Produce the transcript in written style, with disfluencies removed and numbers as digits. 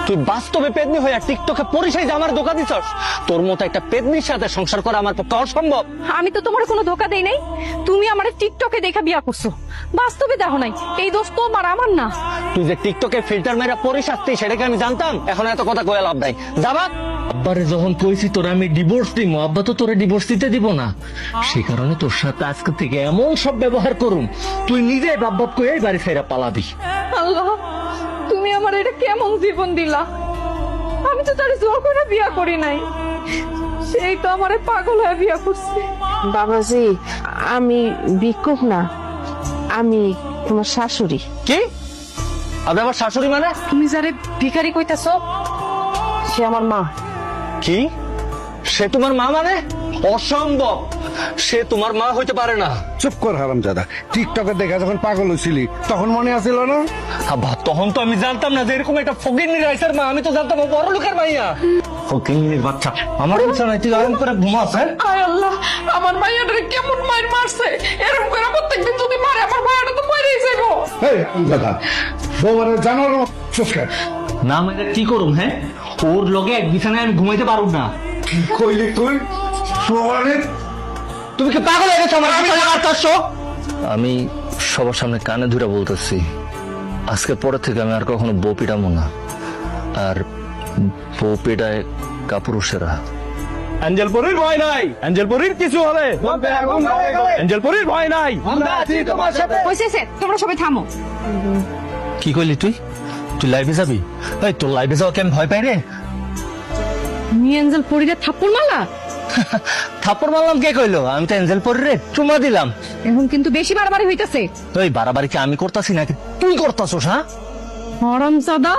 তুই বাস্তবে পেদনি হয়ে টিকটকে পরিচয় আমার ধোকা দিছস। তোর মতো একটা পেদনির সাথে সংসার করা আমার পক্ষে অসম্ভব। আমি তো তোমার কোনো ধোকা দেই নাই। তুমি আমার টিকটকে দেখা বিয়া করছো, বাস্তবে দেখো নাই। এই দোষ তোমার, আমার না। তুই যে টিকটকে ফিল্টার মেরা পরিশাস্তি সেটাকে আমি জানতাম। এখন এত কথা কয়ে লাভ নাই, যাবা। আব্বারে যখন কইছি তোরে আমি ডিভোর্স দিব, আব্বা তো তোরে ডিভোর্স দিতে দিব না। সেই কারণে তোর সাথে আজকে থেকে এমন সব ব্যবহার করুম, তুই নিজে বাপ বাপ কয়ে বাড়ি ফেরা পালাবি। আল্লাহ, তুমি আমার এটা কেমন জীবন দিলা? আমি তো তার জোর করে বিয়া করি নাই, সেই তো আমারে পাগল হয়ে বিয়া করছে। বাবাজি, আমি ভিক্ষুক না, আমি তোমার শাশুড়ি। কি? আপনি আমার শাশুড়ি মানে? তুমি যারে ভিখারি কইতাছো সে আমার মা। কি? সে তোমার মা মানে? অসম্ভব, সে তোমার মা হইতে পারে না। চুপ কর হারামজাদা। টিকটকে দেখা যখন পাগল হইছিলি তখন মনে আছিল না? আব্বা, তখন তো আমি জানতাম না যে এরকম একটা ফকিন্নির রাইসার মা। আমি তো জানতাম ও বড় লোকের মাইয়া। ফকিন্নির বাচ্চা আমার বিছানায় তুই আরাম করে ঘুমাস? হ্যাঁ, আয় আল্লাহ, আমার মাইয়াটারে কেমন মার মারছে! এরকম করে প্রত্যেকদিন যদি মারে আমার মাইয়াটা তো মরেই যাইবো। এই হারামজাদা, বউরে জানোর চুপ কর। না মানে কি করুম? হ্যাঁ, ওর লগে এক বিছানায় আমি ঘুমাইতে পারুম না। কি কইলি তুই? সোয়ারে তুমি কি পাগল হয়ে গেছো? আমার বিছানায় মারতাছো? আমি সবার সামনে কানে ধরে বলতেছি, আজকে পরে থেকে আমি আর কখনো বউ পিটাবো না। আর বউ পিটায় কাপুরুষেরা। অ্যাঞ্জেল পরির ভয় নাই, অ্যাঞ্জেল পরির কিছু হলে অ্যাঞ্জেল পরির ভয় নাই। হইছে, তোমরা সবাই থামো। কি কইলি তুই? তুই লাইভে যাবি? এই তোর লাইভে যাওয়া কেমন ভয় পাই রে? তুমি এঞ্জেল পরিরে থাপ্পড় মারলা? থাপ্পড় মারলাম কে কইলো? আমি তো এঞ্জেল পরি রে চুমা দিলাম। এখন কিন্তু বেশি বাড়াবাড়ি হইতাছে। ওই বাড়াবাড়ি কি আমি করতাছি নাকি তুই করতাছস? হ্যাঁ, হারামজাদা।